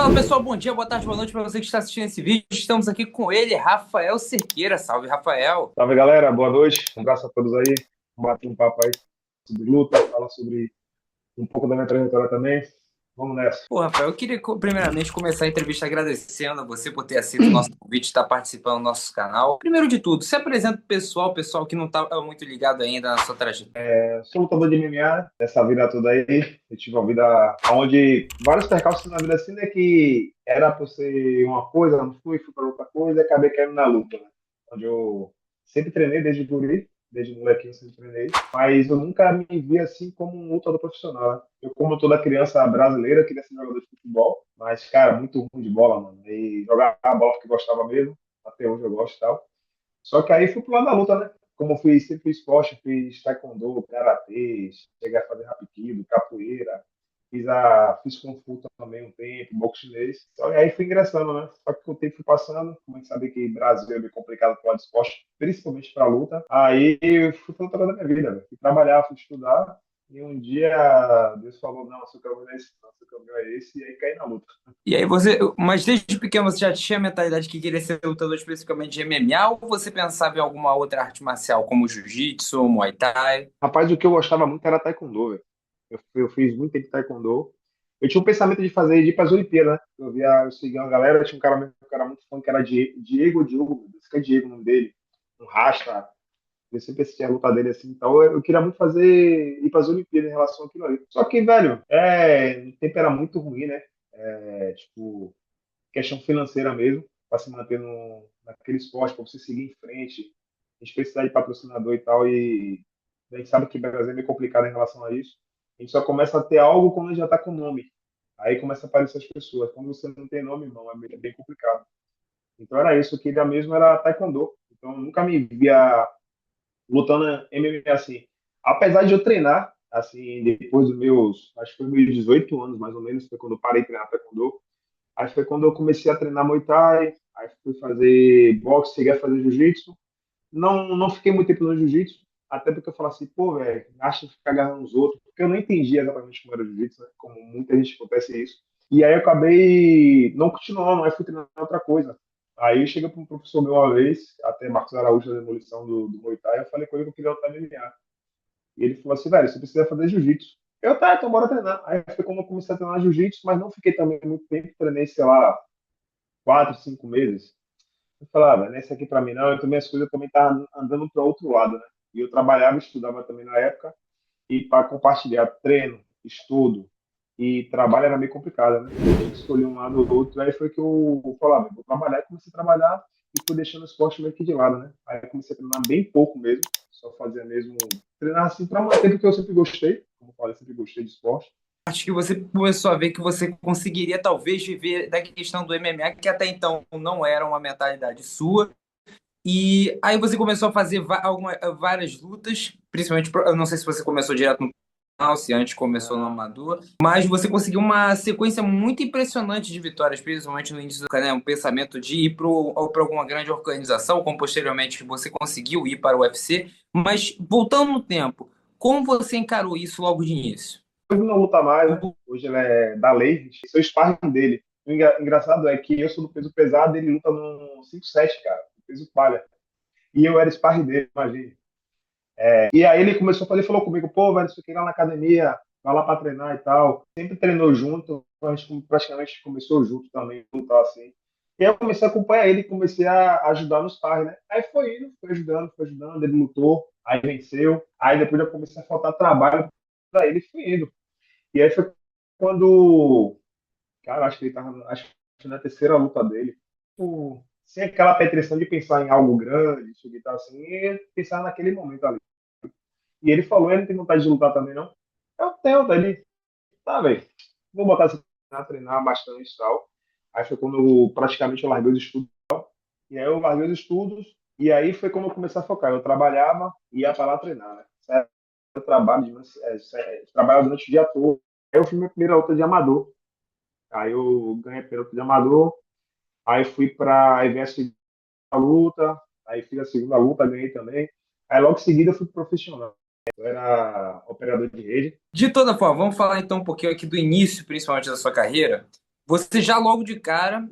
Fala pessoal, bom dia, boa tarde, boa noite para você que está assistindo esse vídeo. Estamos aqui com ele, Rafael Cerqueira. Salve, Rafael. Salve galera, boa noite. Um abraço a todos aí. Vamos bater um papo aí sobre luta, falar sobre um pouco da minha trajetória também. Vamos nessa. Pô, Rafael, eu queria primeiramente começar a entrevista agradecendo a você por ter aceito o nosso convite, estar participando do nosso canal. Primeiro de tudo, se apresenta pro pessoal que não está muito ligado ainda na sua trajetória. Eu sou lutador de MMA, essa vida toda aí. Eu tive uma vida onde vários percalços na vida assim, né? Que era para ser uma coisa, não fui para outra coisa e acabei caindo na luta, né? Onde eu sempre treinei desde guri, desde molequinho eu sempre treinei, mas eu nunca me vi assim como um lutador profissional, né? Eu, como toda criança brasileira, queria ser jogador de futebol, mas, cara, muito ruim de bola, mano. E jogar a bola que eu gostava mesmo, até hoje eu gosto e tal. Só que aí fui pro lado da luta, né? Como eu fiz, sempre fiz esporte, fiz taekwondo, karatê, cheguei a fazer rapkido, capoeira, fiz kung fu também um tempo, boxe chinês. Só que aí fui ingressando, né? Só que o tempo foi passando, como a gente sabe que Brasil é meio complicado para o lado de esporte, principalmente para luta. Aí eu fui para outra da minha vida, velho. Fui trabalhar, fui estudar, e um dia Deus falou, não, seu caminho é esse, não, seu caminho é esse, e aí caí na luta. E aí mas desde pequeno você já tinha a mentalidade que queria ser lutador especificamente de MMA ou você pensava em alguma outra arte marcial, como jiu-jitsu, Muay Thai? Rapaz, o que eu gostava muito era taekwondo, velho. Eu fiz muito tempo de taekwondo. Eu tinha um pensamento de fazer, de ir para as Olimpíadas, né? Eu seguia uma galera, tinha um cara muito fã que era Diogo, esse que é Diego, o nome dele, um rasta. Eu sempre assisti a luta dele assim, então eu queria muito ir para as Olimpíadas em relação àquilo ali. Só que, velho, o tempo era muito ruim, né? Tipo, questão financeira mesmo, para se manter naquele esporte, para você seguir em frente. A gente precisa de patrocinador e tal, e a gente sabe que o Brasil é meio complicado em relação a isso. A gente só começa a ter algo quando já está com nome. Aí começa a aparecer as pessoas. Quando você não tem nome, irmão, bem complicado. Então era isso, eu queria mesmo era taekwondo. Então eu nunca me via lutando MMA assim. Apesar de eu treinar, assim, depois dos meus, acho que foi meus 18 anos mais ou menos, foi quando eu parei de treinar taekwondo. Aí foi quando eu comecei a treinar Muay Thai, aí fui fazer boxe, cheguei a fazer jiu-jitsu. Não fiquei muito tempo no jiu-jitsu, até porque eu falei assim, pô, velho, acha que ficar agarrando os outros, porque eu não entendia exatamente como era o jiu-jitsu, né? Como muita gente acontece isso. E aí eu acabei não continuando, aí fui treinar outra coisa. Aí eu cheguei para um professor meu uma vez, até Marcos Araújo da demolição do Muay Thai, eu falei com ele que eu queria lutar MMA. E ele falou assim, velho, você precisa fazer jiu-jitsu. Eu, tá, então bora treinar. Aí foi quando eu comecei a treinar jiu-jitsu, mas não fiquei também muito tempo, treinei, sei lá, 4, 5 meses. Eu falava, ah, nesse aqui para mim não, eu também as coisas eu também estavam andando para outro lado, né? E eu trabalhava, estudava também na época, e para compartilhar treino, estudo e trabalho era meio complicado, né? Eu tinha que escolher um lado ou outro, aí foi que eu falava, vou trabalhar, e comecei a trabalhar e fui deixando o esporte meio que de lado, né? Aí eu comecei a treinar bem pouco mesmo, só fazia mesmo, treinar assim para manter, porque eu sempre gostei, como eu falei, sempre gostei de esporte. Acho que você começou a ver que você conseguiria talvez viver da questão do MMA, que até então não era uma mentalidade sua. E aí você começou a fazer várias lutas, principalmente, eu não sei se você começou direto no profissional, se antes começou no amador, mas você conseguiu uma sequência muito impressionante de vitórias, principalmente no início do canal, um pensamento de ir para alguma grande organização, como posteriormente você conseguiu ir para o UFC. Mas voltando no tempo, como você encarou isso logo de início? Hoje não luta mais, né? Hoje ele é da lei, sou sparring dele. O engraçado é que eu sou do peso pesado, ele luta no 5-7, cara, no peso palha. E eu era sparring dele, imagina. E aí ele começou a fazer, falou comigo, pô, velho, isso aqui lá na academia, vai lá pra treinar e tal. Sempre treinou junto, a gente praticamente começou junto também, lutar assim. E aí eu comecei a acompanhar ele, comecei a ajudar nos sparring, né? Aí foi indo, foi ajudando, ele lutou, aí venceu. Aí depois já comecei a faltar trabalho pra ele, fui indo. E aí foi quando, cara, acho que ele tava, acho que na terceira luta dele, sem aquela pretensão de pensar em algo grande, subir e tal assim, e pensar naquele momento ali. E ele falou, ele não tem vontade de lutar também, não? Eu tenho, tá? Ele, tá, velho, vou botar esse a treinar bastante e tal. Aí foi quando praticamente eu larguei os estudos. E aí eu larguei os estudos, e aí foi quando eu comecei a focar. Eu trabalhava e ia para lá treinar, né? Eu trabalhava durante o dia todo. Aí eu fui minha primeira luta de amador. Aí eu ganhei a primeira luta de amador. Aí fui para aí veio a segunda luta. Aí fiz a segunda luta, ganhei também. Aí logo em seguida eu fui pro profissional. Eu era operador de rede. De toda forma, vamos falar então um pouquinho aqui do início, principalmente da sua carreira. Você já logo de cara,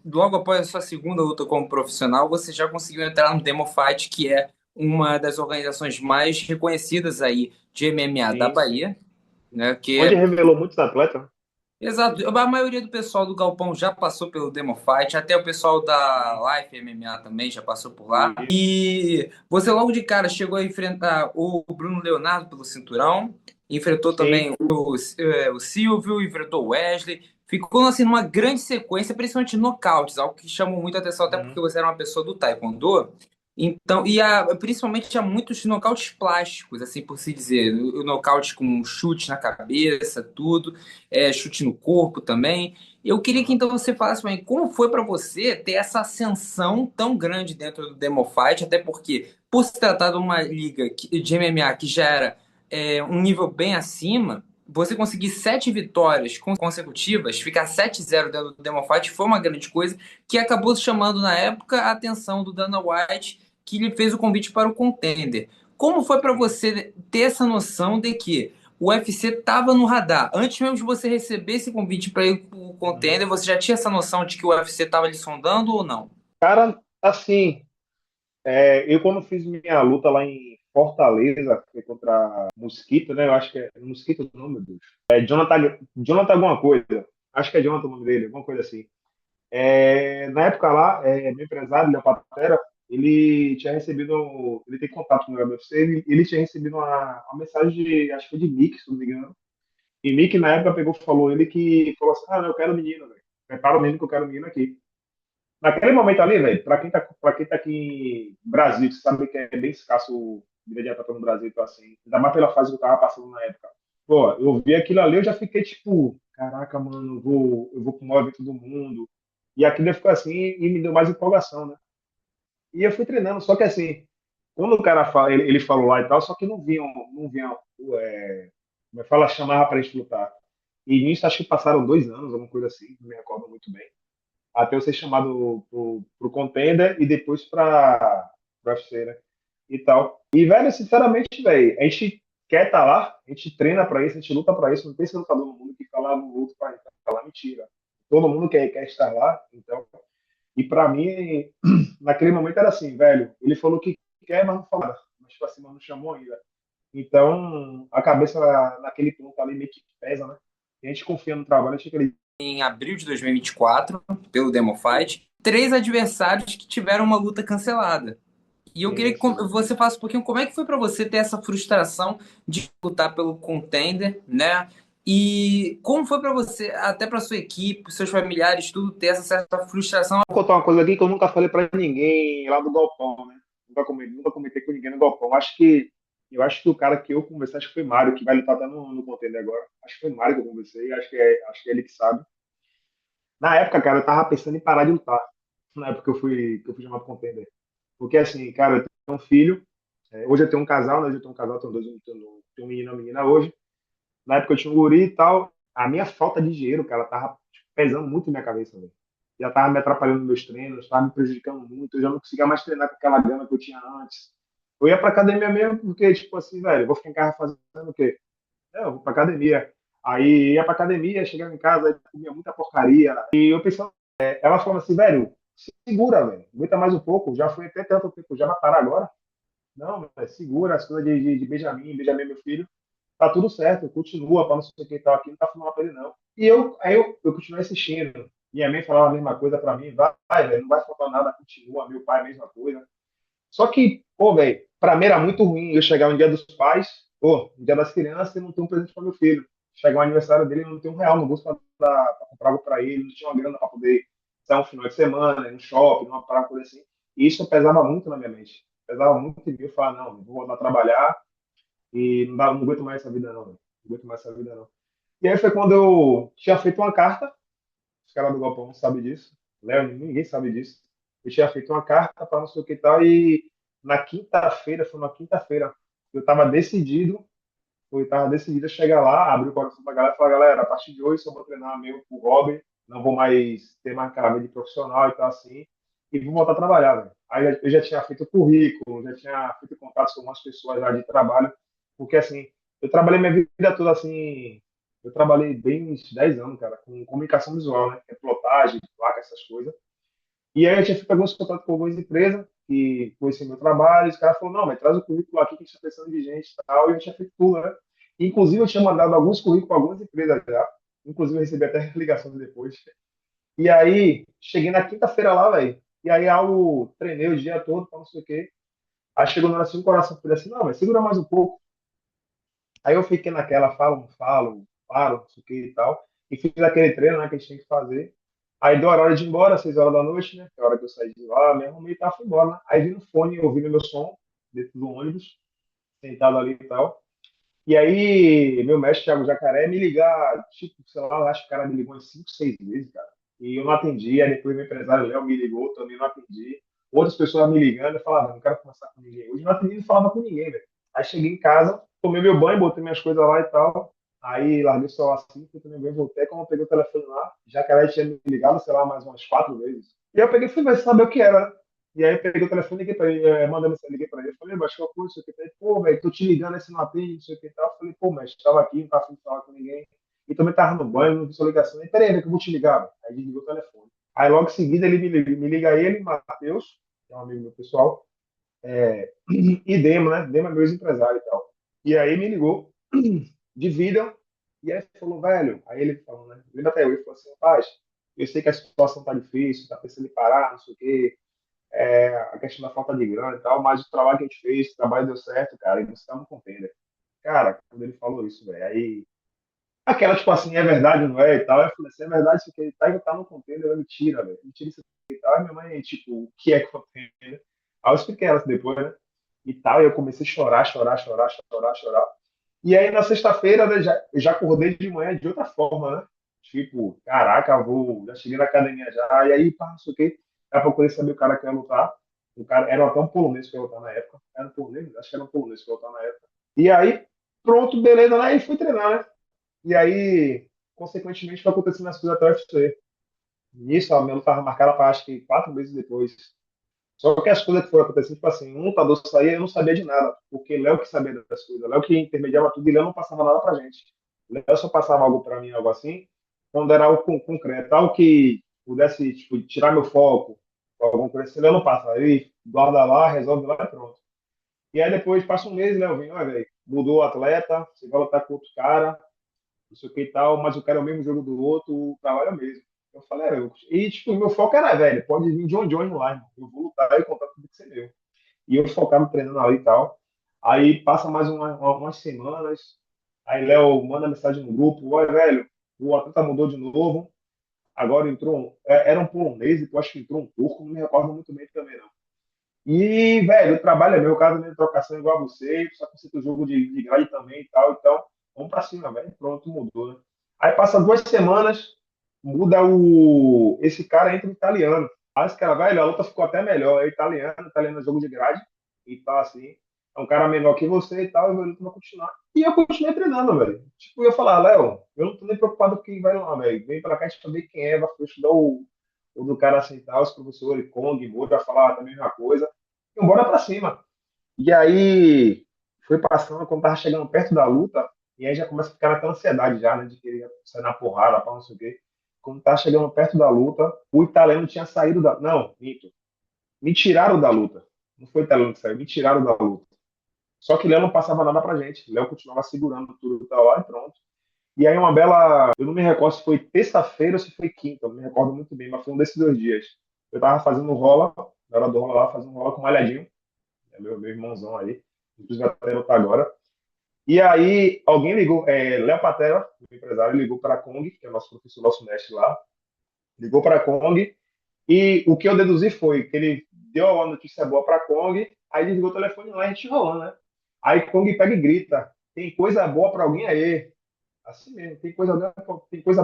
logo após a sua segunda luta como profissional, você já conseguiu entrar no Demo Fight, que é uma das organizações mais reconhecidas aí de MMA da Sim, sim. Bahia, né? Que Onde é revelou muitos atletas, né? exato. A maioria do pessoal do Galpão já passou pelo Demo Fight, até o pessoal Sim. da Life MMA também já passou por lá. E E você logo de cara chegou a enfrentar o Bruno Leonardo pelo cinturão, enfrentou sim. também o Silvio, enfrentou o Wesley. Ficou assim numa grande sequência, principalmente nocautes, algo que chamou muita atenção, até porque Uhum. você era uma pessoa do Taekwondo. Então, principalmente há muitos nocautes plásticos, assim por se dizer, o nocaute com chute na cabeça, tudo chute no corpo também. Eu queria que Uhum. então você falasse para mim como foi para você ter essa ascensão tão grande dentro do Demo Fight, até porque, por se tratar de uma liga de MMA que já era um nível bem acima, você conseguir 7 vitórias consecutivas, ficar 7-0 dentro do Demo Fight foi uma grande coisa que acabou chamando na época a atenção do Dana White, que lhe fez o convite para o Contender. Como foi para Uhum. você ter essa noção de que o UFC estava no radar? Antes mesmo de você receber esse convite para ir para o Uhum. Contender, você já tinha essa noção de que o UFC estava lhe sondando ou não? Cara, assim, eu quando fiz minha luta lá em Fortaleza, foi contra Mosquito, né? Eu acho que é Mosquito o nome, meu Deus. Jonathan alguma coisa. Acho que é Jonathan o nome dele, alguma coisa assim. Na época lá, meu empresário, Léo Patera, ele tinha recebido, ele tem contato com o UFC, ele tinha recebido uma mensagem de, acho que foi de Mick, se não me engano. E Mick, na época, pegou e falou, ele que falou assim, não, eu quero o menino, velho. Prepara o menino que eu quero o menino aqui. Naquele momento ali, velho, pra quem tá aqui no Brasil, que sabe que é bem escasso vida de atleta no Brasil, então assim, ainda mais pela fase que eu tava passando na época. Pô, eu vi aquilo ali, eu já fiquei tipo, caraca, mano, eu vou pro maior evento do mundo. E aquilo ficou assim e me deu mais empolgação, né? E eu fui treinando, só que assim, quando o cara fala, ele falou lá e tal, só que não vinham, como é que fala, chamava pra gente lutar. E nisso acho que passaram 2 anos, alguma coisa assim, não me recordo muito bem até eu ser chamado pro Contender e depois pro UFC, né? E tal. E, velho, sinceramente, velho, a gente quer estar lá, a gente treina pra isso, a gente luta pra isso. Não tem esse lutador no mundo que fala no luto pra falar mentira. Todo mundo quer estar lá, então. E pra mim, naquele momento era assim, velho. Ele falou que quer, mas não falou nada. Mas, tipo assim, mas não chamou ainda. Então, a cabeça naquele ponto ali meio que pesa, né? E a gente confia no trabalho, a gente acredita. Em abril de 2024, pelo Demo Fight, 3 adversários que tiveram uma luta cancelada. E eu queria Sim, que sim. você falasse um pouquinho como é que foi para você ter essa frustração de lutar pelo Contender, né? E como foi para você, até para sua equipe, seus familiares, tudo ter essa certa frustração? Vou contar uma coisa aqui que eu nunca falei pra ninguém lá do Galpão, né? Nunca comentei com ninguém no Galpão. Eu acho que o cara que eu conversei, acho que foi Mário, que vai lutar até no Contender agora. Acho que foi Mário que eu conversei, acho que é ele que sabe. Na época, cara, eu tava pensando em parar de lutar. Na época que eu fui chamado Contender. Porque assim, cara, eu tenho um filho, hoje eu tenho um casal, né? Hoje eu tenho um casal, tenho dois, tenho um menino e uma menina hoje. Na época eu tinha um guri e tal. A minha falta de dinheiro, cara, tava pesando muito na minha cabeça, velho. Já tava me atrapalhando nos meus treinos, tava me prejudicando muito. Eu já não conseguia mais treinar com aquela gana que eu tinha antes. Eu ia pra academia mesmo porque, tipo assim, velho, eu vou ficar em casa fazendo o quê? Eu vou pra academia. Aí ia pra academia, chegava em casa, aí comia muita porcaria. E eu pensando, ela falou assim, velho, segura, velho, aguenta mais um pouco. Já foi até tanto tempo, já vai parar agora. Não, velho, segura as coisas de Benjamin, meu filho tá tudo certo, continua, para não sei o que tal, aqui não tá falando pra ele, não. Aí eu continuei assistindo. Minha mãe falava a mesma coisa para mim, vai, velho, não vai faltar nada, continua, meu pai a mesma coisa. Só que, pô, velho, pra mim era muito ruim eu chegar no dia dos pais, pô, no dia das crianças e não ter um presente para meu filho. Chegar o aniversário dele e não ter R$ 1 no bolso pra comprar algo para ele, não tinha uma grana para poder sair um final de semana, ir no shopping, numa parada, coisa assim. E isso pesava muito na minha mente. Pesava muito em mim. Eu falava, não, vou voltar a trabalhar, e não aguento mais essa vida, não. Não aguento mais essa vida, não. E aí foi quando eu tinha feito uma carta, os caras do Galpão não sabem disso, Léo, ninguém sabe disso. Eu tinha feito uma carta para não sei o que tal, e foi na quinta-feira, eu estava decidido a chegar lá, abrir o coração pra galera e falar, galera, a partir de hoje só vou treinar meu por hobby, não vou mais ter mais aquela vida de profissional e tal assim, e vou voltar a trabalhar, velho. Aí eu já tinha feito currículo, já tinha feito contatos com algumas pessoas lá de trabalho, porque assim, eu trabalhei minha vida toda assim, Eu trabalhei bem uns 10 anos, cara, com comunicação visual, né? Que é plotagem, placa, essas coisas. E aí eu tinha feito alguns contatos com algumas empresas que conheciam meu trabalho, e os caras falaram, não, mas traz o currículo aqui que a gente está precisando de gente e tal, e eu tinha feito tudo, né? Inclusive eu tinha mandado alguns currículos para algumas empresas já, inclusive eu recebi até ligações depois. E aí, cheguei na quinta-feira lá, velho, e aí eu treinei o dia todo, não sei o quê. Aí chegou na hora assim, o coração falei assim, não, mas segura mais um pouco. Aí eu fiquei naquela, falo, não falo, paro, não sei o que e tal. E fiz aquele treino, né, que a gente tem que fazer. Aí deu a hora de ir embora, 6 horas da noite, né? Que é a hora que eu saí de lá, me arrumei e tal, fui embora, né? Aí vi no fone, ouvindo meu som, dentro do ônibus, sentado ali e tal. E aí, meu mestre, Thiago Jacaré, me ligar, tipo, sei lá, eu acho que o cara me ligou umas 5, 6 vezes, cara. E eu não atendi. Aí depois meu empresário Léo me ligou, também não atendi. Outras pessoas me ligando, eu falava, não quero conversar com ninguém. Hoje não atendi, não falava com ninguém, velho. Aí cheguei em casa, tomei meu banho, botei minhas coisas lá e tal. Aí larguei o celular assim, fui tomei banho, voltei. Quando eu peguei o telefone lá, Jacaré tinha me ligado, sei lá, mais umas 4 vezes. E eu peguei e fui ver, saber o que era, né? E aí eu peguei o telefone e liguei pra ele, mandei mensagem, liguei pra ele. Eu falei, baixou a coisa, isso aqui. Ele, pô, velho, tô te ligando, esse não atende, isso aqui e tal. Eu falei, pô, mas tava aqui, não tava afim de falar com ninguém. E também tava no banho, não vi sua ligação. Ele, peraí, velho, que eu vou te ligar, velho. Aí ele ligou o telefone. Aí logo em seguida ele me liga ele, Matheus, que é um amigo meu pessoal, e Dema, né? Dema é meu ex-empresário e tal. E aí me ligou de vídeo, e aí falou, velho, aí ele falou, né? Lembra até eu, ele falou assim, rapaz, eu sei que a situação tá difícil, tá pensando em parar, não sei o quê, a questão da falta de grana e tal, mas o trabalho que a gente fez, o trabalho deu certo, cara, e você tá no contender. Cara, quando ele falou isso, velho, aí aquela, tipo assim, é verdade, não é? E tal. Eu falei assim, é verdade isso que ele tá no container, é mentira, velho. Mentira isso aqui e tal. Aí minha mãe, tipo, o que é container? Aí eu expliquei ela depois, né? E tal, e eu comecei a chorar, chorar, chorar, chorar, chorar. E aí na sexta-feira, né, eu já acordei de manhã de outra forma, né? Tipo, caraca, já cheguei na academia já, e aí, pá, não sei o quê. Dá pra poder saber o cara que ia lutar. O cara era até um polonês que ia lutar na época. Era um polonês? Acho que era um polonês que ia lutar na época. E aí, pronto, beleza, né? E fui treinar, né? E aí, consequentemente, foi acontecendo as coisas até o UFC. Nisso, a minha luta estava marcada para acho que 4 meses depois. Só que as coisas que foram acontecendo, tipo assim, um lutador saía, eu não sabia de nada, porque Léo que sabia das coisas, Léo que intermediava tudo e Léo não passava nada pra gente. Léo só passava algo pra mim, algo assim, quando era algo concreto, algo que pudesse, tipo, tirar meu foco, alguma coisa assim, Léo não passa. Aí, guarda lá, resolve lá e pronto. E aí depois passa um mês, Léo vem, olha, velho, mudou o atleta, você vai lutar com outro cara, não sei o que e tal, mas eu quero o mesmo jogo do outro, o trabalho é o mesmo. Eu falei, e tipo, meu foco era, velho, pode vir John Jones lá, irmão. Eu vou lutar e contar tudo que você deu. E eu focava treinando ali e tal. Aí passa mais umas semanas, aí Léo manda mensagem no grupo, olha, velho, o atleta mudou de novo, agora entrou, era um polonês, e eu acho que entrou um turco, não me recordo muito bem também não. E, velho, o trabalho é meu, o caso é minha trocação é igual a você, só que você tem o jogo de grade também e tal, então vamos pra cima, velho. Pronto, mudou, né? Aí passa 2 semanas, muda esse cara entra o italiano. Aí esse cara, velho, a luta ficou até melhor. É italiano é jogo de grade e tal, assim. É um cara menor que você e tal, e a luta vai continuar. E eu continuei treinando, velho. Tipo, eu ia falar, Léo, eu não tô nem preocupado com quem vai lá, velho. Vem pra cá e saber quem é, vai estudar o do cara assim tal, os professores, Kong, Moura, vai falar a mesma coisa. E bora pra cima. E aí foi passando, quando tava chegando perto da luta, e aí já começa a ficar naquela ansiedade já, né, de querer sair na porrada, pra não sei o quê. Quando tava chegando perto da luta, o italiano tinha saído da. Não, minto. Me tiraram da luta. Não foi o italiano que saiu, me tiraram da luta. Só que Léo não passava nada pra gente. Léo continuava segurando tudo e tal lá e pronto. E aí uma bela. Eu não me recordo se foi terça-feira ou se foi quinta, eu não me recordo muito bem, mas foi um desses 2 dias. Eu tava fazendo rola, na hora do rola lá, fazendo rola com o Malhadinho, é meu irmãozão aí, inclusive até lutar agora. E aí, alguém ligou, Léo Patera, o empresário, ligou para a Kong, que é o nosso professor, nosso mestre lá, ligou para a Kong, e o que eu deduzi foi que ele deu uma notícia boa para a Kong, aí desligou o telefone lá, a gente rolando, né? Aí Kong pega e grita: tem coisa boa para alguém aí. Assim mesmo, tem coisa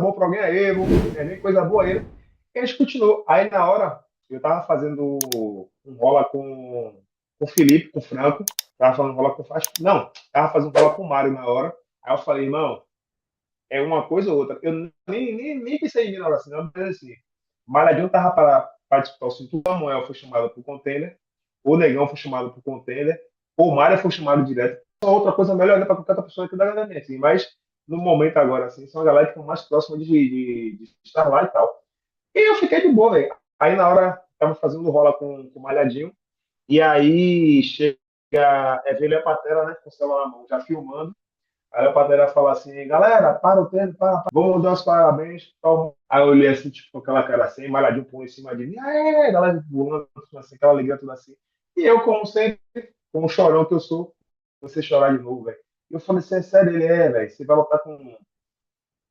boa para alguém aí, tem coisa boa aí. E a gente continuou. Aí na hora, eu tava fazendo um rola com o Felipe, com o Franco, tava fazendo rola com o não, tava fazendo rola com o Mário na hora. Aí eu falei, irmão, é uma coisa ou outra. Eu nem pensei em mim na hora assim, não, mas assim, Malhadinho tava para disputar o cinturão, o Samuel foi chamado para o contender, o Negão foi chamado para o contender, o Mário foi chamado direto. Só outra coisa melhor para qualquer outra pessoa aqui da academia, assim, mas no momento agora, assim, são a galera que estão mais próxima de estar lá e tal. E eu fiquei de boa, velho. Aí na hora, tava fazendo rola com o Malhadinho, e aí chega, velho a Patera, né, com o celular na mão, já filmando. Aí a Patera fala assim, galera, para o tempo, vamos dar os parabéns. Tal. Aí eu olhei assim, tipo, com aquela cara assim, Malhadinho pulou em cima de mim, aê, galera pulando, assim, aquela alegria toda assim. E eu, como sempre, como chorão que eu sou, você chorar de novo, velho. E eu falei assim, é sério, ele é, velho, você vai lutar com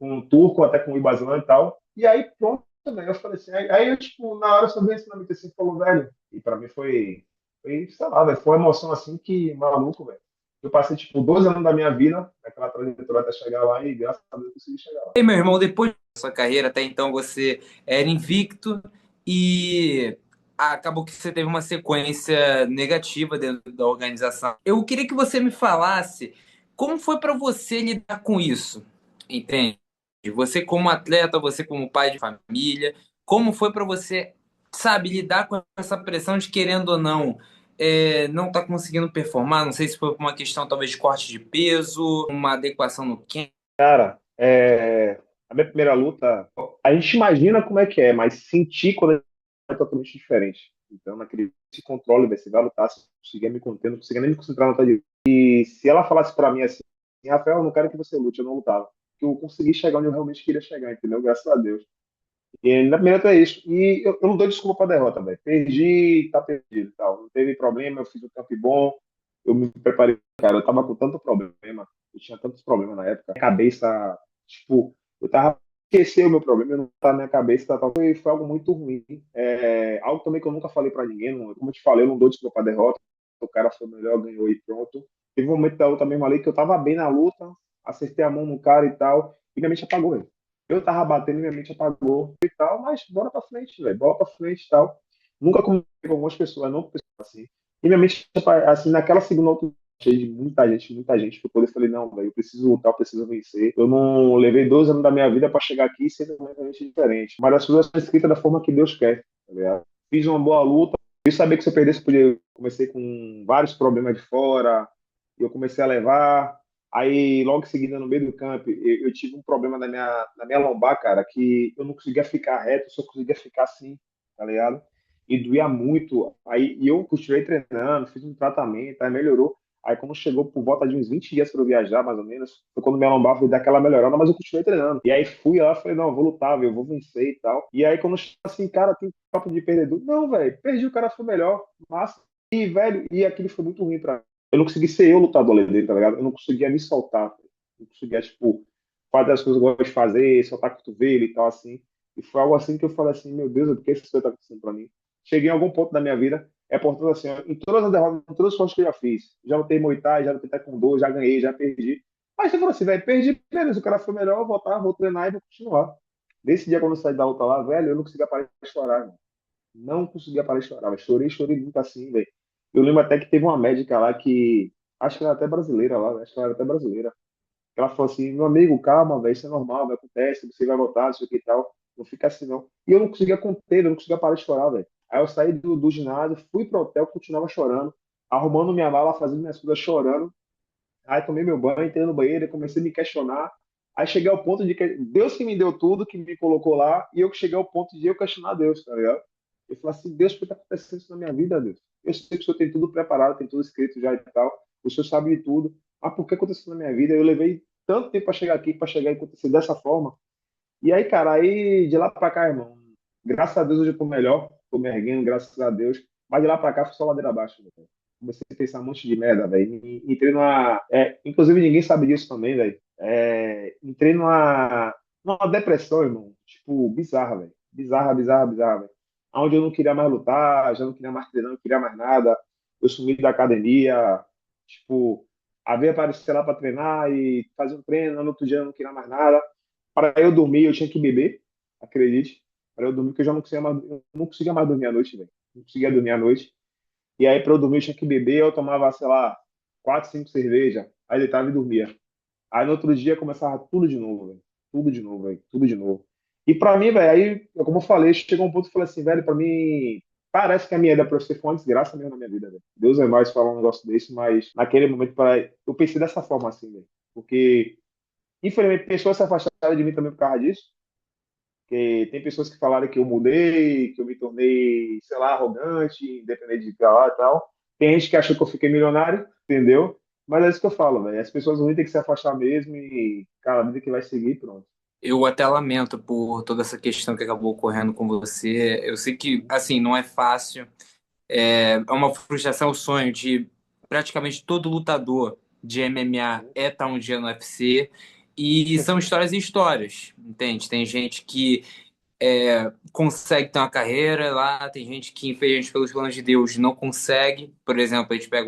o Turco, até com o Ibazan e tal. E aí, pronto, velho. Eu falei assim, aí eu, tipo, na hora eu só vi esse nome assim, falou, velho. E pra mim sei lá, velho, foi uma emoção assim que, maluco, velho. Eu passei, tipo, 12 anos da minha vida, naquela trajetória até chegar lá e graças a Deus eu consegui chegar lá. E meu irmão, depois da sua carreira, até então você era invicto e acabou que você teve uma sequência negativa dentro da organização. Eu queria que você me falasse como foi para você lidar com isso, entende? Você como atleta, você como pai de família, como foi para você, sabe, lidar com essa pressão de querendo ou não, não tá conseguindo performar? Não sei se foi por uma questão talvez de corte de peso, uma adequação no camp. Cara, a minha primeira luta, a gente imagina como é que é, mas sentir quando é totalmente diferente. Então, naquele esse controle, velho, você vai lutar, se conseguir me conter, não conseguia nem me concentrar na luta de. E se ela falasse pra mim assim, Rafael, eu não quero que você lute, eu não lutava. Porque eu consegui chegar onde eu realmente queria chegar, entendeu? Graças a Deus. E na primeira luta é isso. E eu não dou desculpa pra derrota, velho. Perdi, tá perdido e tal. Não teve problema, eu fiz um campo bom, eu me preparei. Cara, eu tava com tanto problema, eu tinha tantos problemas na época. Minha cabeça, tipo, eu tava esquecendo o meu problema, eu não tava na minha cabeça, foi algo muito ruim. Algo também que eu nunca falei pra ninguém, como eu te falei, eu não dou desculpa pra derrota. O cara foi melhor, ganhou e pronto. Teve um momento da luta mesmo ali que eu tava bem na luta, acertei a mão no cara e tal, e minha mente apagou, velho. Eu tava batendo e minha mente apagou e tal, mas bora pra frente, velho, bora pra frente e tal. Nunca comentei com algumas pessoas, não com pessoas assim. E minha mente, assim, naquela segunda luta, cheio de muita gente, que eu poder falei, não, velho, eu preciso lutar, eu preciso vencer. Eu não levei 2 anos da minha vida pra chegar aqui e ser completamente diferente. Mas as coisas são escritas da forma que Deus quer, tá ligado? Fiz uma boa luta, eu sabia que se eu perdesse, eu podia. Comecei com vários problemas de fora, e eu comecei a levar. Aí, logo em seguida, no meio do campo, eu tive um problema na minha lombar, cara, que eu não conseguia ficar reto, só conseguia ficar assim, tá ligado? E doía muito. Aí, e eu continuei treinando, fiz um tratamento, aí melhorou. Aí, quando chegou por volta de uns 20 dias para eu viajar, mais ou menos, foi quando minha lombar foi dar aquela melhorada, mas eu continuei treinando. E aí, fui lá, falei, não, eu vou lutar, eu vou vencer e tal. E aí, quando chegou assim, cara, tem papo de perdedor. Não, velho, perdi, o cara foi melhor. Mas, e, velho, e aquilo foi muito ruim pra eu não consegui ser eu lutador ali dentro, tá ligado? Eu não conseguia me soltar, velho. Não conseguia, tipo, fazer as coisas que eu gosto de fazer, soltar cotovelo e tal, assim. E foi algo assim que eu falei assim, meu Deus, por que isso tá acontecendo pra mim? Cheguei em algum ponto da minha vida, portanto, assim, ó, em todas as derrotas, em todas as coisas que eu já fiz, já lutei Muay Thai, já lutei Taekwondo, já ganhei, já perdi. Aí você falou assim, velho, perdi, beleza, o cara foi melhor, eu vou voltar, vou treinar e vou continuar. Nesse dia, quando eu saí da luta lá, velho, eu não conseguia parar de chorar, velho. Não conseguia parar de chorar, velho. Chorei, chorei muito assim, velho. Eu lembro até que teve uma médica lá que, acho que ela era até brasileira lá, acho que ela era até brasileira. Ela falou assim, meu amigo, calma, velho, isso é normal, vai acontece, você vai voltar, não sei o que e tal. Não fica assim, não. E eu não conseguia conter, eu não conseguia parar de chorar, velho. Aí eu saí do ginásio, fui pro hotel, continuava chorando, arrumando minha mala, fazendo minhas coisas, chorando. Aí tomei meu banho, entrei no banheiro e comecei a me questionar. Aí cheguei ao ponto de que Deus que me deu tudo, que me colocou lá, e eu que cheguei ao ponto de eu questionar Deus, tá ligado? Eu falei assim, Deus, por que está acontecendo isso na minha vida, Deus? Eu sei que o Senhor tem tudo preparado, tem tudo escrito já e tal, o Senhor sabe de tudo, mas por que aconteceu na minha vida? Eu levei tanto tempo para chegar aqui, para chegar e acontecer dessa forma. E aí, cara, aí de lá para cá, irmão, graças a Deus hoje eu tô melhor, tô me erguendo, graças a Deus, mas de lá para cá foi só ladeira abaixo, velho. Comecei a pensar um monte de merda, velho. Entrei numa. Inclusive, ninguém sabe disso também, velho. Entrei numa depressão, irmão. Tipo, bizarra, velho. Bizarra, bizarra, bizarra, velho. Onde eu não queria mais lutar, já não queria mais treinar, não queria mais nada. Eu sumi da academia. Tipo, havia aparecer lá para treinar e fazer um treino, no outro dia eu não queria mais nada. Para eu dormir, eu tinha que beber, acredite. Para eu dormir, porque eu não conseguia mais dormir à noite, velho. Não conseguia dormir à noite. E aí, para eu dormir, eu tinha que beber. Eu tomava, sei lá, 4, 5 cervejas. Aí deitava e dormia. Aí no outro dia começava tudo de novo, velho. Tudo de novo, velho. Tudo de novo. E pra mim, velho, aí, como eu falei, chegou um ponto que eu falei assim, velho, pra mim, parece que a minha ida pra você foi uma desgraça mesmo na minha vida, velho. Deus é mais falar um negócio desse, mas naquele momento, eu pensei dessa forma assim, velho. Porque Infelizmente, pessoas se afastaram de mim também por causa disso. Que tem pessoas que falaram que eu mudei, que eu me tornei, sei lá, arrogante, independente de falar e tal. Tem gente que achou que eu fiquei milionário, entendeu? Mas é isso que eu falo, velho. As pessoas vão ter que se afastar mesmo e, cara, a vida que vai seguir, pronto. Eu até lamento por toda essa questão que acabou ocorrendo com você. Eu sei que, assim, não é fácil. É uma frustração, o sonho de praticamente todo lutador de MMA é estar um dia no UFC. E são histórias e histórias, entende? Tem gente que consegue ter uma carreira lá, tem gente que, infelizmente, pelos planos de Deus, não consegue. Por exemplo, a gente pega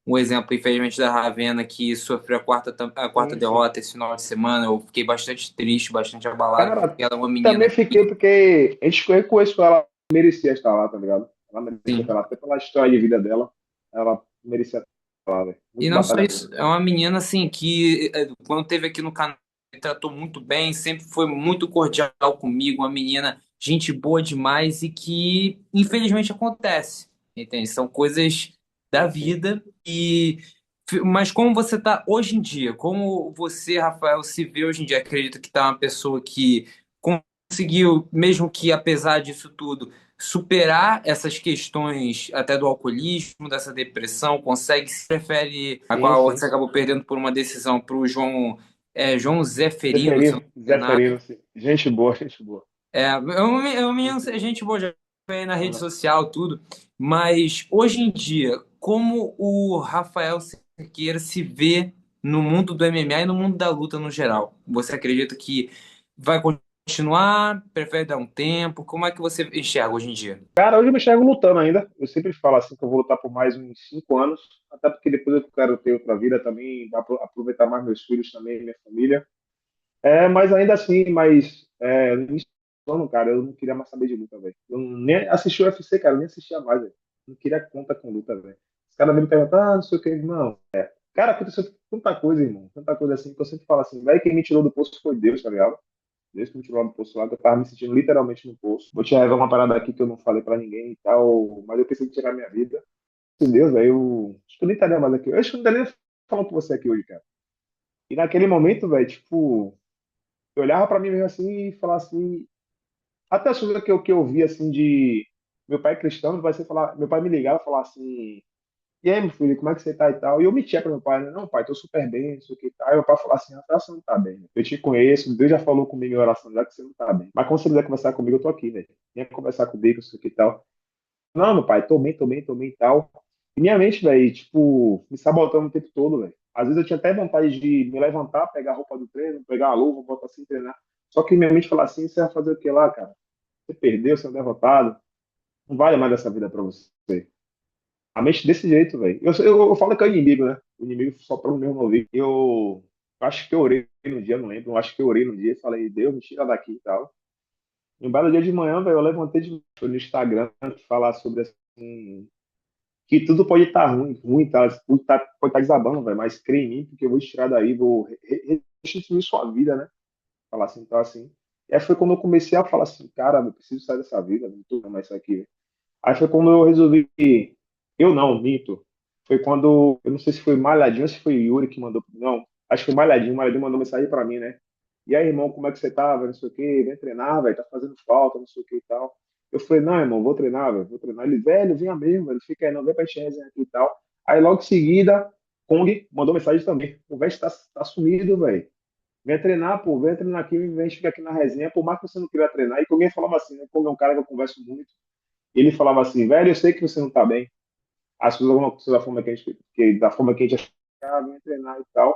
um exemplo, infelizmente, da Ravena, que sofreu a quarta Sim, sim. derrota esse final de semana. Eu fiquei bastante triste, bastante abalado, Cara, porque ela é uma também menina fiquei porque a gente conhece ela, merecia estar lá, tá ligado? Ela merecia assim. estar lá, até pela história de vida dela, ela merecia estar lá, velho. E Muito não só batalhador. isso, é uma menina assim que quando teve aqui no canal me tratou muito bem, sempre foi muito cordial comigo, uma menina gente boa demais e que infelizmente acontece, entende? São coisas da Sim, sim. vida e mas como você está hoje em dia, como você, Rafael, se vê hoje em dia? Acredito que tá uma pessoa que conseguiu, mesmo que apesar disso tudo superar essas questões até do alcoolismo, dessa depressão, consegue, se prefere, a Sim, qual sim. você acabou perdendo por uma decisão para o João, João Zeferino, se eu não Zeferino, me engano. Zeferino, sim. Gente boa, gente boa. É um menino, Gente boa. gente boa, já foi aí na rede Aham. social, tudo, mas hoje em dia, como o Rafael Cerqueira se vê no mundo do MMA e no mundo da luta no geral? Você acredita que vai continuar? Prefere dar um tempo? Como é que você enxerga hoje em dia? Cara, hoje eu me enxergo lutando ainda. Eu sempre falo assim que eu vou lutar por mais uns 5 anos, até porque depois eu quero ter outra vida também, aproveitar mais meus filhos também, minha família. Mas ainda assim, no início do ano, cara, eu não queria mais saber de luta, velho. Eu nem assisti o UFC, cara, eu nem assistia mais, velho. Não queria conta com luta, velho. Os caras me perguntam, não sei o que, não. Cara, aconteceu tanta coisa, irmão. Tanta coisa assim que eu sempre falo assim, velho, quem me tirou do poço foi Deus, tá ligado? Deus que me tirou do poço lá, que eu tava me sentindo literalmente no poço. Vou te revelar uma parada aqui que eu não falei pra ninguém e tal, mas eu pensei em tirar minha vida. Se Deus, velho, eu acho que eu nem estaria mais aqui. Eu acho que eu não estaria nem falando com você aqui hoje, cara. E naquele momento, velho, tipo, eu olhava pra mim mesmo assim e falava assim, até as coisas que eu via assim de meu pai cristão, vai ser falar, meu pai me ligava e falava assim, e aí, meu filho, como é que você tá e tal? E eu mentia para meu pai, né? Não, pai, tô super bem, não sei o que e tal. E meu pai falou assim, Rafael, você não tá bem, né? Eu te conheço, Deus já falou comigo em oração já que você não tá bem. Mas quando você quiser conversar comigo, eu tô aqui, velho. Venha conversar comigo, não sei o que e tal. Não, meu pai, tô bem, tô bem, tô bem e tal. E minha mente, velho, tipo, me sabotando o tempo todo, velho. Às vezes eu tinha até vontade de me levantar, pegar a roupa do treino, pegar a luva, botar assim, treinar. Só que minha mente fala assim, você vai fazer o que lá, cara? Você perdeu, você é um derrotado. Não vale mais essa vida pra você. A mente desse jeito, velho. Eu falo que é o inimigo, né? O inimigo só para o meu ouvido. Eu acho que eu orei no dia, não lembro. Eu acho que eu orei no dia e falei, Deus, me tira daqui e tal. E um belo dia de manhã, velho, eu levantei foi no Instagram falar sobre assim, que tudo pode estar ruim, ruim, tá? Pode estar desabando, velho, mas crê em mim, porque eu vou te tirar daí, vou restituir sua vida, né? Falar assim, então assim. E aí foi quando eu comecei a falar assim, cara, eu preciso sair dessa vida, não tô mais isso aqui. Aí foi quando eu resolvi. Eu não, minto. Foi quando. Eu não sei se foi Malhadinho ou se foi Yuri que mandou. Não, acho que foi Malhadinho. O Malhadinho mandou mensagem pra mim, né? E aí, irmão, como é que você tá, velho? Não sei o quê. Vem treinar, velho. Tá fazendo falta, não sei o que e tal. Eu falei, não, irmão, vou treinar, velho. Vou treinar. Ele, velho, venha mesmo, velho. Fica aí, não, vem pra gente resenhar aqui e tal. Aí logo em seguida, Kong mandou mensagem também. O velho tá sumido, velho. Vem treinar, pô. Vem treinar aqui, vem ficar aqui na resenha. Por mais que você não queira treinar. E alguém falava assim, né? Kong é um cara que eu converso muito. Ele falava assim, velho, eu sei que você não tá bem. As coisas vão acontecer da forma que a gente achava, ia treinar e tal.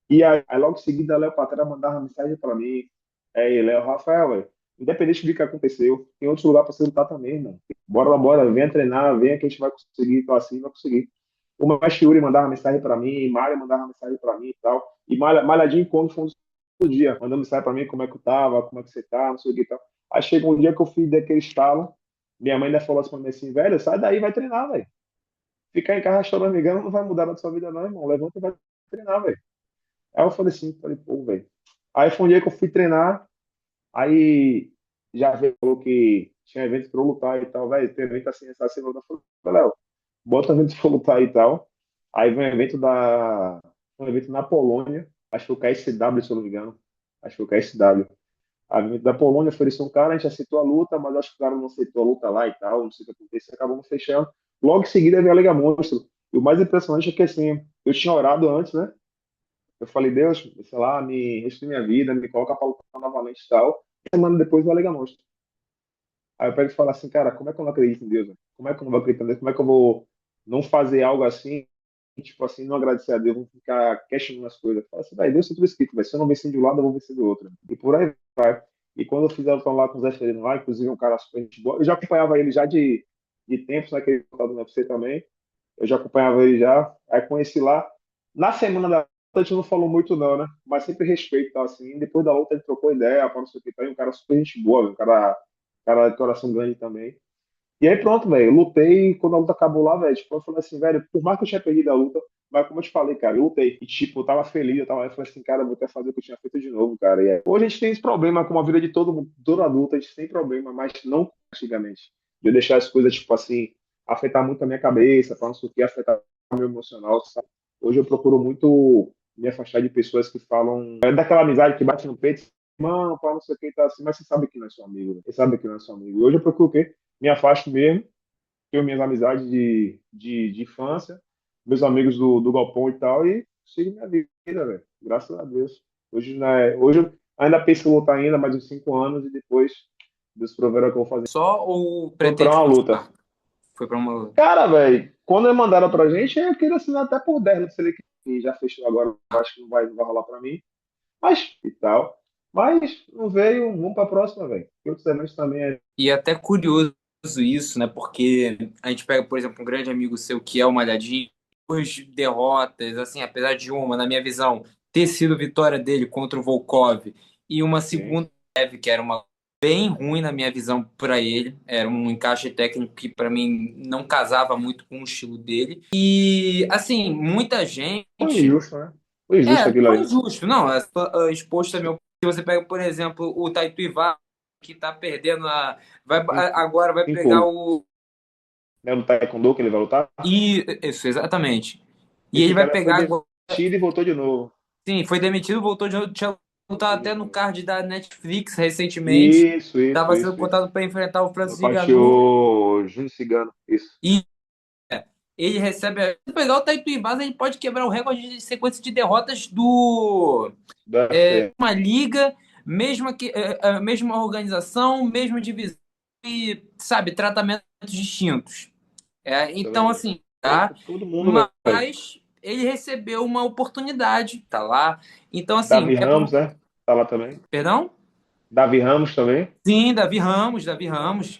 E aí logo em seguida, a Léo Patrão mandava uma mensagem para mim. Léo, Rafael, velho, independente do que aconteceu, tem outro lugar para você lutar também, mano. Bora lá, bora, venha treinar, venha que a gente vai conseguir, então assim, vai conseguir. O Machiuri mandava mensagem para mim, Mário mandava mensagem para mim e tal. E Malhadinho quando foi todo dia, mandando mensagem para mim como é que eu tava, como é que você tá, não sei o que e tal. Aí chegou um dia que eu fui daquele estalo, minha mãe ainda falou assim pra mim assim, velho, sai daí, vai treinar, velho. Ficar em casa chorando, me engano, não vai mudar na sua vida, não, irmão. Levanta e vai treinar, velho. Aí eu falei assim, falei, pô, velho. Aí foi um dia que eu fui treinar, aí já veio, falou que tinha evento pra eu lutar e tal, velho. Tem evento assim, essa semana. Eu falei, Léo, bota evento pra eu lutar e tal. Aí vem um evento na Polônia. Acho que foi o KSW, se eu não me engano. Acho que foi o KSW. A da Polônia ofereceu um cara, a gente aceitou a luta, mas acho que o cara não aceitou a luta lá e tal, não sei o que aconteceu, acabamos fechando. Logo em seguida veio a Liga Monstro. E o mais impressionante é que, assim, eu tinha orado antes, né? Eu falei, Deus, sei lá, me restringe minha vida, me coloca para lutar novamente e tal. Semana depois veio a Liga Monstro. Aí eu pego e falo assim, cara, como é que eu não acredito em Deus? Velho? Como é que eu não vou acreditar em Deus? Como é que eu vou não fazer algo assim, tipo assim, não agradecer a Deus, vou ficar questionando as coisas. Fala assim, vai, Deus tem tudo escrito, vai. Se eu não vencer de um lado, eu vou vencer do outro. E por aí vai. E quando eu fiz a luta lá com o Zé Ferreira lá, inclusive um cara super gente boa, eu já acompanhava ele já de tempos, naquele lutado no UFC também. Eu já acompanhava ele já. Aí conheci lá. Na semana da luta, a gente não falou muito não, né? Mas sempre respeito e tal, assim. Depois da luta, ele trocou ideia, para não sei o que, tá? E um cara super gente boa, um cara de coração grande também. E aí pronto, velho, eu lutei, e quando a luta acabou lá, velho, tipo, eu falei assim, velho, por mais que eu tinha perdido a luta, mas como eu te falei, cara, eu lutei. E tipo, eu tava feliz, eu falei assim, cara, eu vou até fazer o que eu tinha feito de novo, cara. E aí, hoje a gente tem esse problema com a vida de todo mundo, todo adulto, a gente tem problema, mas não como antigamente. De eu deixar as coisas, tipo assim, afetar muito a minha cabeça, pra não sei o que, afetar o meu emocional, sabe? Hoje eu procuro muito me afastar de pessoas que falam, é daquela amizade que bate no peito, mano, para não sei o que, tá assim, mas você sabe que não é seu amigo, né? Você sabe que não é seu amigo. E hoje eu procuro o quê? Me afasto mesmo, tenho minhas amizades de infância, meus amigos do Galpão e tal, e sigo minha vida, velho. Graças a Deus. Hoje, né, hoje eu ainda penso em lutar ainda mais uns 5 anos e depois Deus proverá o que eu vou fazer. Só ou Foi para pretende uma luta. continuar? Foi para uma. Cara, velho, quando eles mandaram pra gente, eu queria assinar até por 10, não sei que já fechou agora, eu acho que não vai rolar pra mim, mas e tal. Mas não veio, vamos pra próxima, velho. E outros eventos também é. E é até curioso isso, né? Porque a gente pega, por exemplo, um grande amigo seu que é o Malhadinho, duas derrotas, assim, apesar de uma, na minha visão, ter sido vitória dele contra o Volkov e uma Sim. segunda leve, que era uma bem ruim na minha visão para ele, era um encaixe técnico que para mim não casava muito com o estilo dele. E assim, muita Foi gente injusto, né? Foi injusto aquilo foi ali. injusto, não, exposto a meu. Se você pega, por exemplo, o Taituivá, que tá perdendo agora vai pegar Cinco, o. né, no Taekwondo que ele vai lutar. Isso, exatamente. E ele Esse vai cara foi pegar agora. demitido e voltou de novo. Sim, foi demitido, voltou de novo, tinha lutado Voltou de até no novo. card da Netflix recentemente. Isso, isso, Estava sendo isso, isso. botado para enfrentar o No Francis Ngannou. pátio Júnior Cigano. Isso. E ele recebe. Se pegar o Taituivá, ele pode quebrar o recorde de sequência de derrotas do Do UFC. uma liga, mesma organização, mesma divisão e, sabe, tratamentos distintos. Isso é Então, verdade. assim, tá? Todo mundo, velho. Mas ele recebeu uma oportunidade, tá lá. Então, assim, Davi Ramos, né? Tá lá também. Perdão? Davi Ramos também. Sim, Davi Ramos,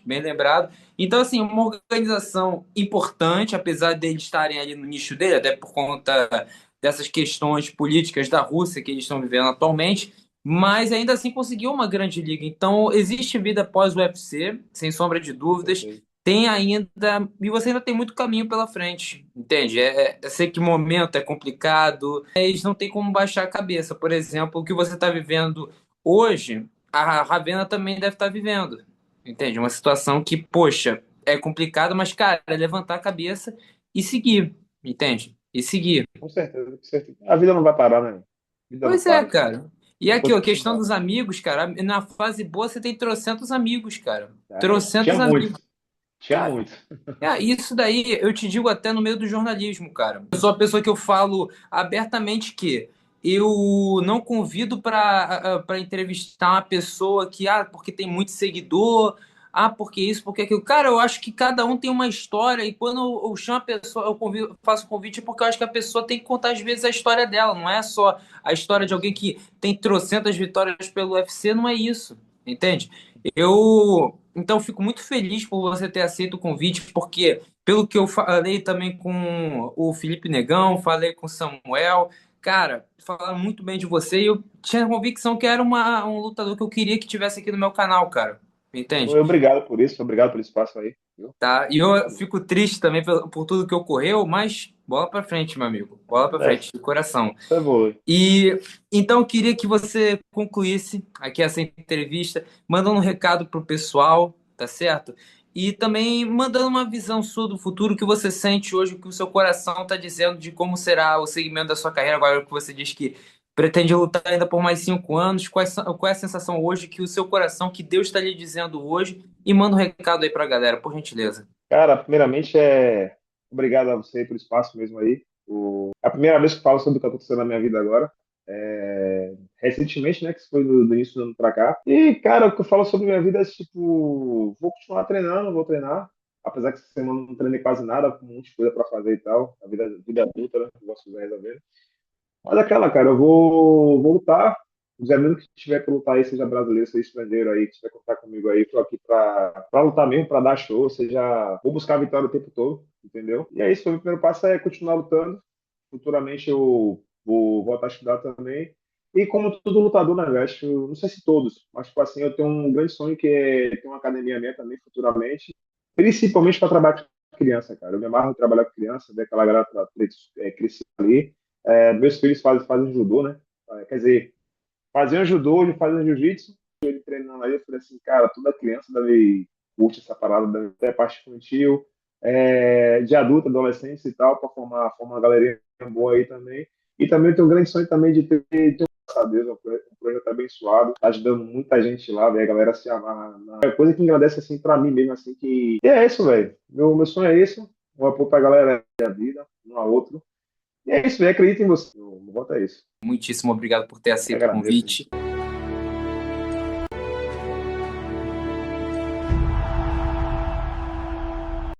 bem lembrado. Então, assim, uma organização importante, apesar de eles estarem ali no nicho dele, até por conta dessas questões políticas da Rússia que eles estão vivendo atualmente, mas ainda assim conseguiu uma grande liga. Então, existe vida após o UFC, sem sombra de Com dúvidas. certeza. Tem ainda, e você ainda tem muito caminho pela frente, entende? Eu sei que o momento é complicado, eles não têm como baixar a cabeça. Por exemplo, o que você está vivendo hoje a Ravena também deve estar vivendo. Entende? Uma situação que, poxa, é complicado, mas, cara, é levantar a cabeça e seguir. Entende? E seguir. Com certeza, com certeza. A vida não vai parar, né? A vida não Pois é, para. cara. E aqui, Enquanto ó, a gente questão dá. dos amigos, cara. Na fase boa você tem trocentos amigos, cara. Tinha Trocentos muito. amigos. Tinha Cara, muito. isso daí eu te digo até no meio do jornalismo, cara. Eu sou a pessoa que eu falo abertamente que eu não convido para entrevistar uma pessoa que, porque tem muito seguidor, porque isso, porque aquilo. Cara, eu acho que cada um tem uma história e quando eu chamo a pessoa, faço convite porque eu acho que a pessoa tem que contar às vezes a história dela, não é só a história de alguém que tem trocentas vitórias pelo UFC, não é isso, entende? Então, fico muito feliz por você ter aceito o convite, porque, pelo que eu falei também com o Felipe Negão, falei com o Samuel, cara, falaram muito bem de você e eu tinha a convicção que era um lutador que eu queria que tivesse aqui no meu canal, cara. Entende? Obrigado por isso, obrigado pelo espaço aí. Viu? Tá? E eu fico triste também por tudo que ocorreu, mas bola pra frente, meu amigo. Bola pra É, frente, de coração. só evolui. E então eu queria que você concluísse aqui essa entrevista, mandando um recado pro pessoal, tá certo? E também mandando uma visão sua do futuro que você sente hoje, o que o seu coração está dizendo de como será o segmento da sua carreira, agora que você diz que Pretende lutar ainda por mais 5 anos? Qual é a sensação hoje que o seu coração, que Deus está lhe dizendo hoje? E manda um recado aí pra galera, por gentileza. Cara, primeiramente obrigado a você pelo espaço mesmo aí. É a primeira vez que falo sobre o que está acontecendo na minha vida agora. Recentemente, né, que foi do início do ano pra cá. E, cara, o que eu falo sobre minha vida é tipo, vou continuar treinando, vou treinar. Apesar que essa semana eu não treinei quase nada, com um monte de coisa pra fazer e tal. A vida adulta, né? Eu gosto de resolver. Mas aquela, cara, vou lutar. Os amigos que tiver pra lutar aí, seja brasileiro, seja estrangeiro aí, que tiver contar comigo aí, tô aqui pra lutar mesmo, pra dar show, seja, vou buscar a vitória o tempo todo, entendeu? E é isso, o primeiro passo é continuar lutando. Futuramente eu vou voltar a estudar também. E como todo lutador, né, velho? Não sei se todos, mas tipo assim, eu tenho um grande sonho que é ter uma academia minha também futuramente, principalmente para trabalhar com criança, cara. Eu me amarro em trabalhar com criança, ver aquela galera crescer ali. Meus filhos fazem judô, né? Quer dizer, faziam judô, ele fazia jiu-jitsu, ele treinando aí, eu falei assim, cara, toda criança deve curte essa parada, deve ter parte infantil, de adulto, adolescente e tal, para formar uma galerinha boa aí também. E também eu tenho um grande sonho também de ter graças a Deus, um projeto abençoado, tá ajudando muita gente lá, velho, a galera se amarra. É coisa que engrandece, assim, pra mim mesmo, assim, que... E é isso, velho. Meu sonho é esse, um apoio pra galera da vida, um a outro. E é isso, velho, acredita em você. Meu voto é isso. Muitíssimo obrigado por ter Eu aceito o agradeço. convite.